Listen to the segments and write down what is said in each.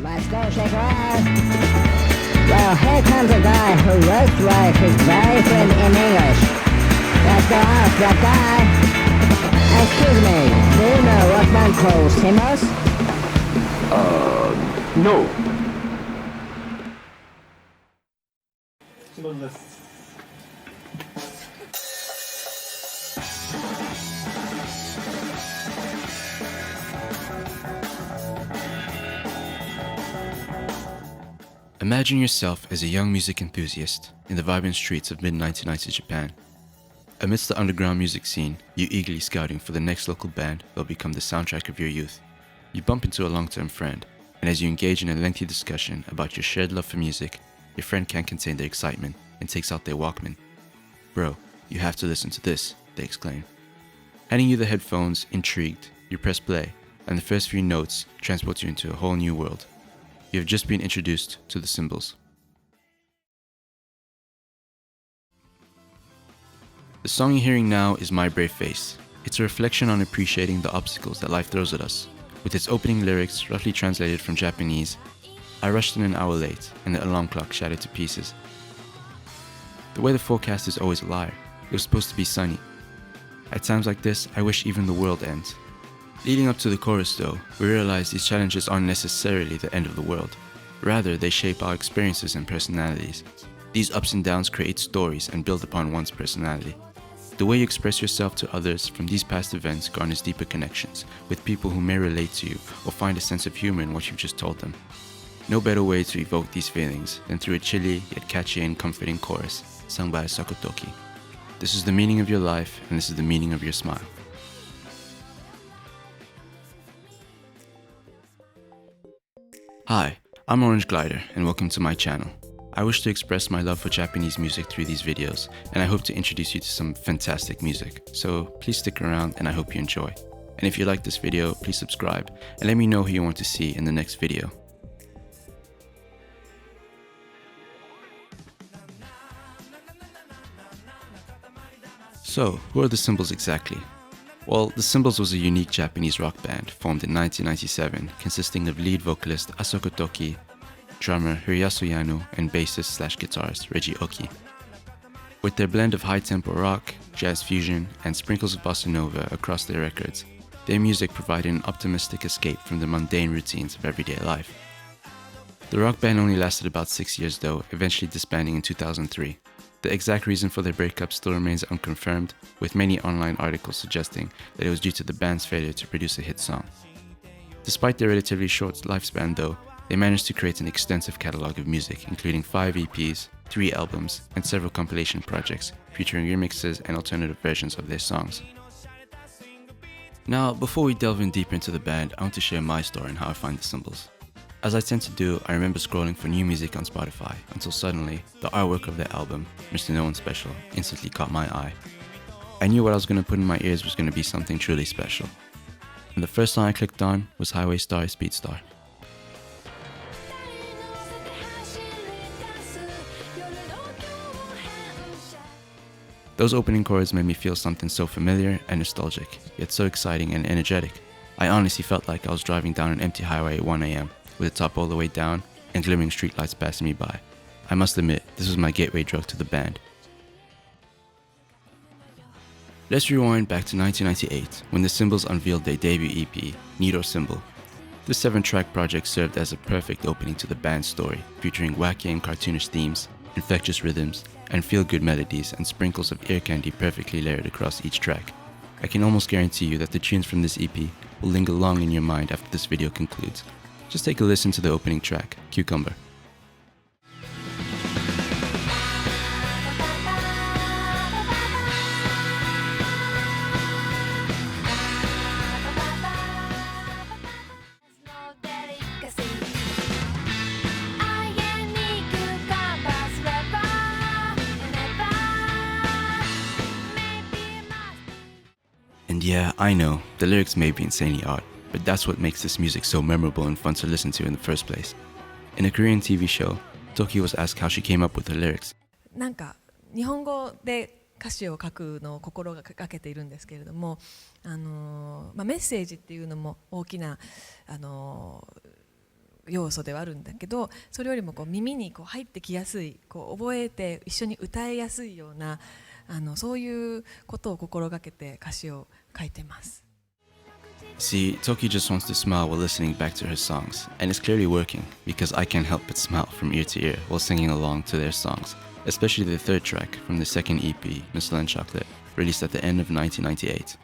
Let's go, shake around. Well, here comes a guy who looks like he's very fluent in English. Let's go ask that guy. Excuse me, do you know what band calls Timos? No. Imagine yourself as a young music enthusiast in the vibrant streets of mid-1990s Japan. Amidst the underground music scene, you eagerly scouting for the next local band that will become the soundtrack of your youth. You bump into a long-term friend, and as you engage in a lengthy discussion about your shared love for music, your friend can't contain their excitement and takes out their Walkman. "Bro, you have to listen to this," they exclaim. Handing you the headphones, intrigued, you press play, and the first few notes transport you into a whole new world. You have just been introduced to the symbols. The song you're hearing now is My Brave Face. It's a reflection on appreciating the obstacles that life throws at us. With its opening lyrics roughly translated from Japanese, "I rushed in an hour late and the alarm clock shattered to pieces." The weather forecast is always a liar. It was supposed to be sunny. At times like this, I wish even the world ends. Leading up to the chorus though, we realize these challenges aren't necessarily the end of the world. Rather, they shape our experiences and personalities. These ups and downs create stories and build upon one's personality. The way you express yourself to others from these past events garners deeper connections with people who may relate to you or find a sense of humor in what you've just told them. No better way to evoke these feelings than through a chilly yet catchy and comforting chorus sung by a sakotoki. This is the meaning of your life, and this is the meaning of your smile. Hi, I'm Orange Glider, and welcome to my channel. I wish to express my love for Japanese music through these videos, and I hope to introduce you to some fantastic music. So please stick around, and I hope you enjoy. And if you like this video, please subscribe, and let me know who you want to see in the next video. So, who are the Symbols exactly? Well, the Symbols was a unique Japanese rock band formed in 1997, consisting of lead vocalist Asako Toki, drummer Hiroyasu Yano, and bassist/guitarist Reggie Oki. With their blend of high-tempo rock, jazz fusion, and sprinkles of bossa nova across their records, their music provided an optimistic escape from the mundane routines of everyday life. The rock band only lasted about 6 years though, eventually disbanding in 2003. The exact reason for their breakup still remains unconfirmed, with many online articles suggesting that it was due to the band's failure to produce a hit song. Despite their relatively short lifespan though, they managed to create an extensive catalog of music, including 5 EPs, 3 albums, and several compilation projects featuring remixes and alternative versions of their songs. Now, before we delve in deeper into the band, I want to share my story on how I find the Symbols. As I tend to do, I remember scrolling for new music on Spotify until suddenly, the artwork of their album, Mr. Noone Special, instantly caught my eye. I knew what I was going to put in my ears was going to be something truly special. And the first song I clicked on was Highway Star Speedstar. Those opening chords made me feel something so familiar and nostalgic, yet so exciting and energetic. I honestly felt like I was driving down an empty highway at 1 AM, with the top all the way down and glimmering streetlights passing me by. I must admit, this was my gateway drug to the band. Let's rewind back to 1998, when the Symbols unveiled their debut EP, Need or Symbol. This 7-track project served as a perfect opening to the band's story, featuring wacky and cartoonish themes, infectious rhythms, and feel-good melodies and sprinkles of ear candy perfectly layered across each track. I can almost guarantee you that the tunes from this EP will linger long in your mind after this video concludes. Just take a listen to the opening track, Cucumber. And yeah, I know, the lyrics may be insanely odd, but that's what makes this music so memorable and fun to listen to in the first place. In a Korean TV show, Toki was asked how she came up with her lyrics. なんか日本語で歌詞を書くのを心がけているんですけれども、メッセージっていうのも大きな要素ではあるんだけど、それよりも耳に入ってきやすい、覚えて一緒に歌いやすいようなそういうことを心がけて歌詞を書いてます。See, Toki just wants to smile while listening back to her songs, and it's clearly working because I can't help but smile from ear to ear while singing along to their songs, especially the third track from the second EP, Michelin Chocolate, released at the end of 1998.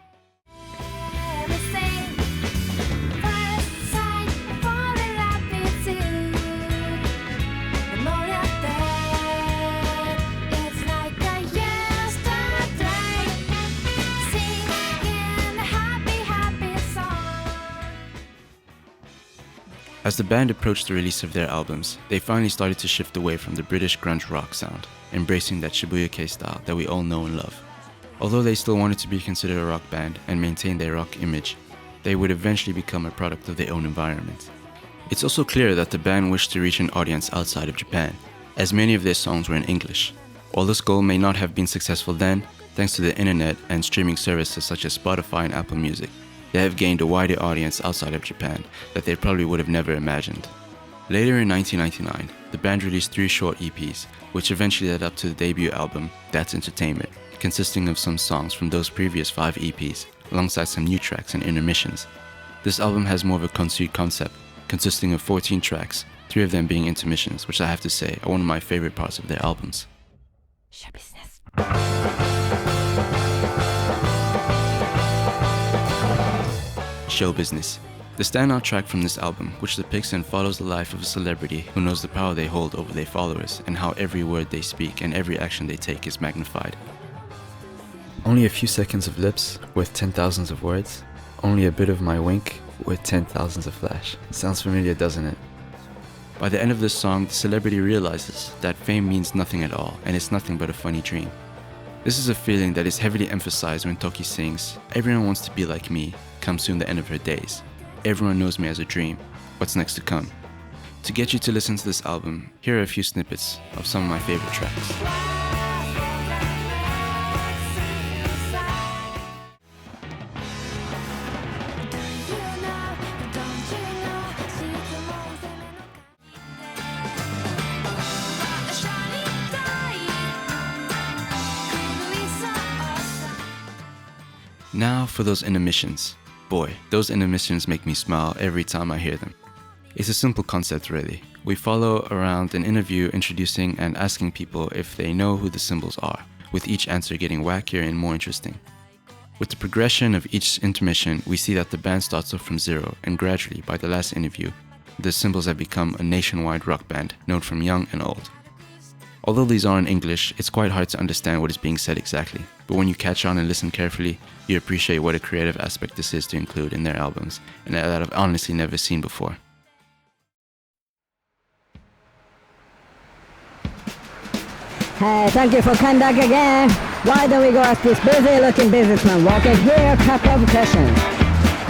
As the band approached the release of their albums, they finally started to shift away from the British grunge rock sound, embracing that Shibuya-kei style that we all know and love. Although they still wanted to be considered a rock band and maintain their rock image, they would eventually become a product of their own environment. It's also clear that the band wished to reach an audience outside of Japan, as many of their songs were in English. While this goal may not have been successful then, thanks to the internet and streaming services such as Spotify and Apple Music, they have gained a wider audience outside of Japan that they probably would have never imagined. Later in 1999, the band released 3 short EPs, which eventually led up to the debut album, That's Entertainment, consisting of some songs from those previous 5 EPs, alongside some new tracks and intermissions. This album has more of a concrete concept, consisting of 14 tracks, 3 of them being intermissions, which I have to say are one of my favorite parts of their albums. Show business. Show Business, the standout track from this album, which depicts and follows the life of a celebrity who knows the power they hold over their followers and how every word they speak and every action they take is magnified. Only a few seconds of lips worth 10,000s of words. Only a bit of my wink worth 10,000s of flash. Sounds familiar, doesn't it? By the end of this song, the celebrity realizes that fame means nothing at all and it's nothing but a funny dream. This is a feeling that is heavily emphasized when Toki sings, "Everyone wants to be like me, come soon the end of her days. Everyone knows me as a dream. What's next to come?" To get you to listen to this album, here are a few snippets of some of my favorite tracks. Now for those intermissions. Boy, those intermissions make me smile every time I hear them. It's a simple concept really. We follow around an interview introducing and asking people if they know who the symbols are, with each answer getting wackier and more interesting. With the progression of each intermission, we see that the band starts off from 0 and gradually, by the last interview, the symbols have become a nationwide rock band known from young and old. Although these are in English, it's quite hard to understand what is being said exactly, but when you catch on and listen carefully, you appreciate what a creative aspect this is to include in their albums, and that I've honestly never seen before. Hey, thank you for coming back again. Why don't we go ask this busy-looking businessman walking here a couple of questions?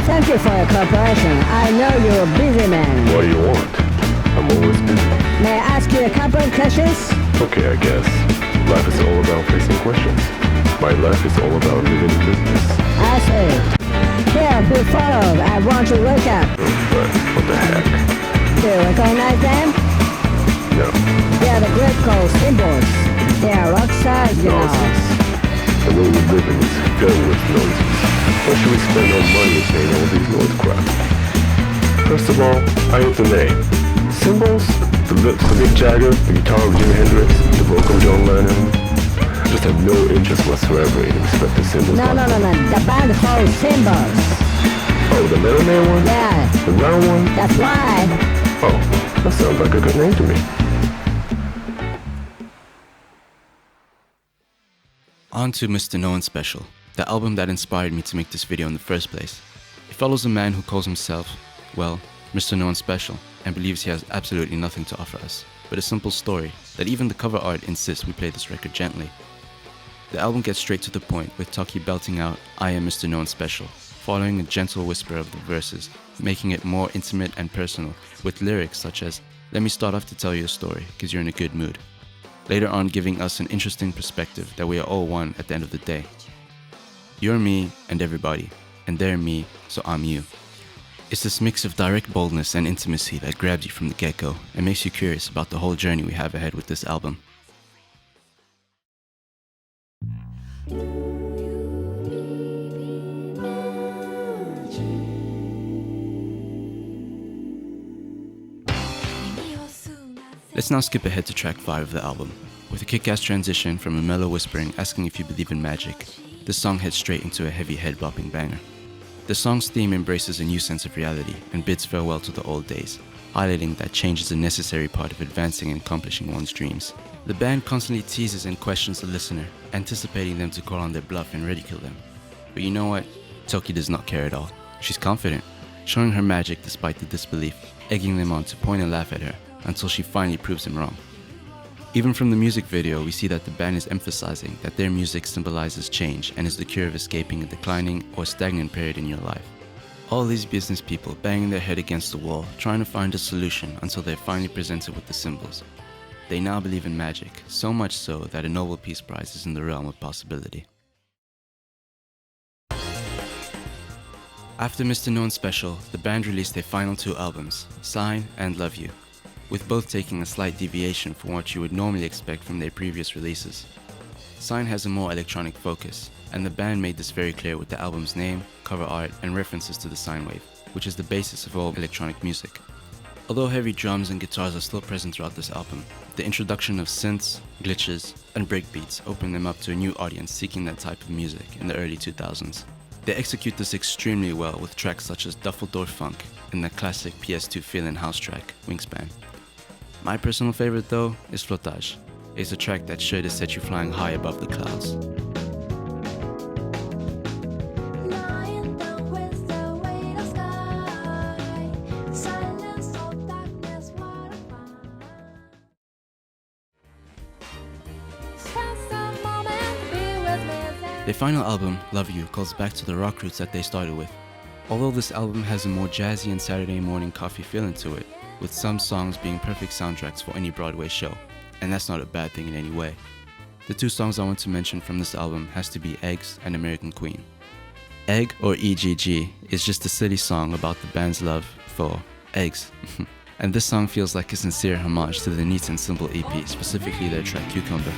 Thank you for your cooperation. I know you're a busy man. What do you want? I'm always busy. May I ask you a couple of questions? Okay, I guess. Life is all about facing questions. My life is all about living in business. I see. Here, who followed? I want to look up. But what the heck? Do you recognize them? No. They are the great code symbols. They are Rockstar, you know. Nonsense. The way we live in is filled with nonsense. Why should we spend our money saying all these noise crap? First of all, I hate the name. Symbols? The lips of Mick Jagger, the guitar of Jimi Hendrix, the vocal of John Lennon. I just have no interest whatsoever in respect to symbols. No. The band holds symbols. Oh, the Little Man one? Yeah. The round one? That's why. Oh, that sounds like a good name to me. On to Mr. Noone Special, the album that inspired me to make this video in the first place. It follows a man who calls himself, well, Mr. Noone Special, and believes he has absolutely nothing to offer us, but a simple story that even the cover art insists we play this record gently. The album gets straight to the point with Toki belting out "I am Mr. Noone Special," following a gentle whisper of the verses, making it more intimate and personal, with lyrics such as, "Let me start off to tell you a story, cause you're in a good mood." Later on giving us an interesting perspective that we are all one at the end of the day. You're me and everybody, and they're me, so I'm you. It's this mix of direct boldness and intimacy that grabs you from the get-go and makes you curious about the whole journey we have ahead with this album. Let's now skip ahead to track 5 of the album. With a kick-ass transition from a mellow whispering asking if you believe in magic, this song heads straight into a heavy head-bopping banger. The song's theme embraces a new sense of reality and bids farewell to the old days, highlighting that change is a necessary part of advancing and accomplishing one's dreams. The band constantly teases and questions the listener, anticipating them to call on their bluff and ridicule them. But you know what? Toki does not care at all. She's confident, showing her magic despite the disbelief, egging them on to point and laugh at her until she finally proves them wrong. Even from the music video, we see that the band is emphasizing that their music symbolizes change and is the cure of escaping a declining or stagnant period in your life. All these business people banging their head against the wall, trying to find a solution until they're finally presented with the symbols. They now believe in magic, so much so that a Nobel Peace Prize is in the realm of possibility. After Mr. Noone Special, the band released their final 2 albums, Sign and Love You, with both taking a slight deviation from what you would normally expect from their previous releases. Sign has a more electronic focus, and the band made this very clear with the album's name, cover art, and references to the sine wave, which is the basis of all electronic music. Although heavy drums and guitars are still present throughout this album, the introduction of synths, glitches, and breakbeats opened them up to a new audience seeking that type of music in the early 2000s. They execute this extremely well with tracks such as Duffeldorf Funk and the classic PS2 feeling house track, Wingspan. My personal favorite though is Flottage. It's a track that's sure to set you flying high above the clouds. Their final album, Love You, calls back to the rock roots that they started with. Although this album has a more jazzy and Saturday morning coffee feeling to it, with some songs being perfect soundtracks for any Broadway show, and that's not a bad thing in any way. The 2 songs I want to mention from this album has to be Eggs and American Queen. Egg, or EGG, is just a silly song about the band's love for eggs. And this song feels like a sincere homage to the neat and simple EP, specifically their track Cucumber.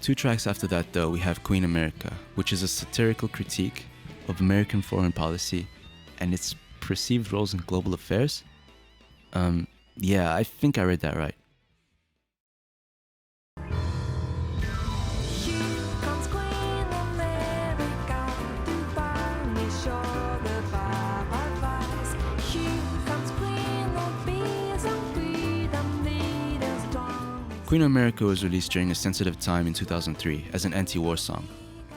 2 tracks after that though, we have Queen America, which is a satirical critique of American foreign policy and its perceived roles in global affairs. Yeah, I think I read that right. Queen America was released during a sensitive time in 2003 as an anti-war song,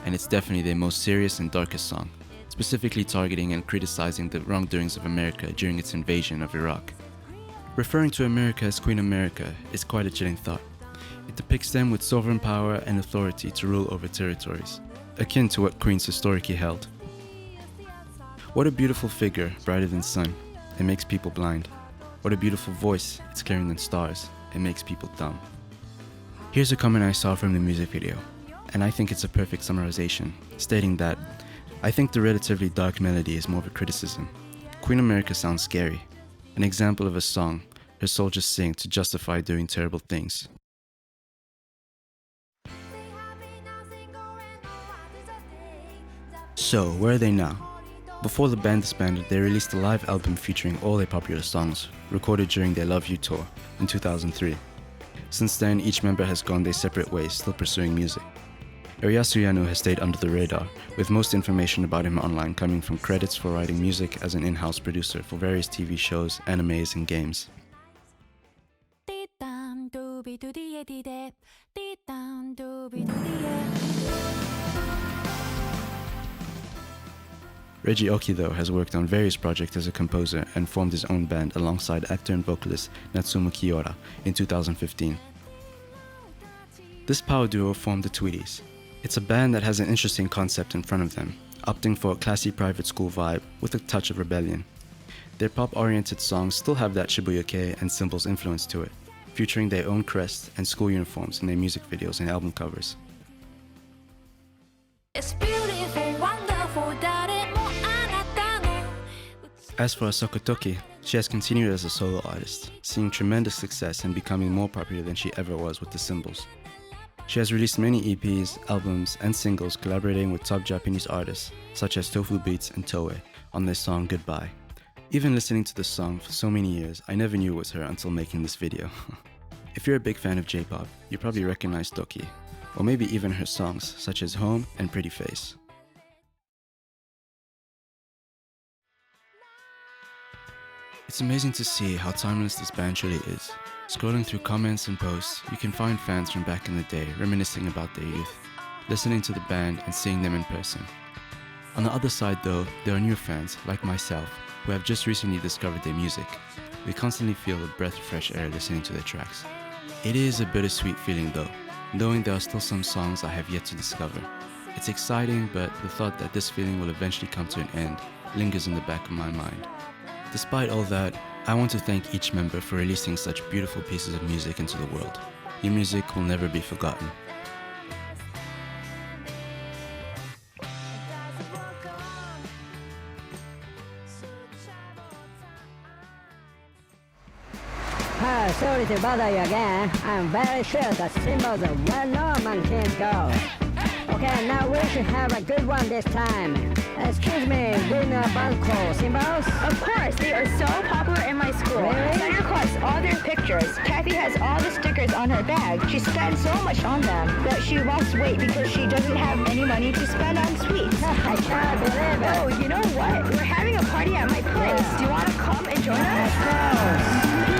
and it's definitely their most serious and darkest song, specifically targeting and criticizing the wrongdoings of America during its invasion of Iraq. Referring to America as Queen America is quite a chilling thought. It depicts them with sovereign power and authority to rule over territories, akin to what queens historically held. What a beautiful figure, brighter than sun, it makes people blind. What a beautiful voice, it's clearer than stars, it makes people dumb. Here's a comment I saw from the music video, and I think it's a perfect summarization, stating that, I think the relatively dark melody is more of a criticism. Queen America sounds scary, an example of a song her soldiers sing to justify doing terrible things. So, where are they now? Before the band disbanded, they released a live album featuring all their popular songs, recorded during their Love You tour in 2003. Since then, each member has gone their separate ways, still pursuing music. Ieyasu Yano has stayed under the radar, with most information about him online coming from credits for writing music as an in-house producer for various TV shows, animes, and games. Reggie Oki, though, has worked on various projects as a composer and formed his own band alongside actor and vocalist Natsumu Kiora in 2015. This power duo formed the Tweeties. It's a band that has an interesting concept in front of them, opting for a classy private school vibe with a touch of rebellion. Their pop-oriented songs still have that Shibuya-kei and Symbols influence to it, featuring their own crest and school uniforms in their music videos and album covers. It's beautiful, wonderful, 誰もあなたの As for Asako Toki, she has continued as a solo artist, seeing tremendous success and becoming more popular than she ever was with the Symbols. She has released many EPs, albums, and singles collaborating with top Japanese artists such as Tofu Beats and Toei on their song Goodbye. Even listening to this song for so many years, I never knew it was her until making this video. If you're a big fan of J-pop, you probably recognize Toki, or maybe even her songs such as Home and Pretty Face. It's amazing to see how timeless this band truly is. Scrolling through comments and posts, you can find fans from back in the day reminiscing about their youth, listening to the band and seeing them in person. On the other side though, there are new fans, like myself, who have just recently discovered their music. We constantly feel a breath of fresh air listening to their tracks. It is a bittersweet feeling though, knowing there are still some songs I have yet to discover. It's exciting, but the thought that this feeling will eventually come to an end lingers in the back of my mind. Despite all that, I want to thank each member for releasing such beautiful pieces of music into the world. Your music will never be forgotten. Sorry to bother you again. I'm very sure the Symbols are well-known among teen girls. Okay, now we should have a good one this time. Excuse me, do you know about called Symbols? Of course, they are so popular in my school. Really? I request all their pictures. Kathy has all the stickers on her bag. She spends so much on them that she lost weight because she doesn't have any money to spend on sweets. I can't believe it. Oh, you know what? We're having a party at my place. Do you want to come and join us? Of course.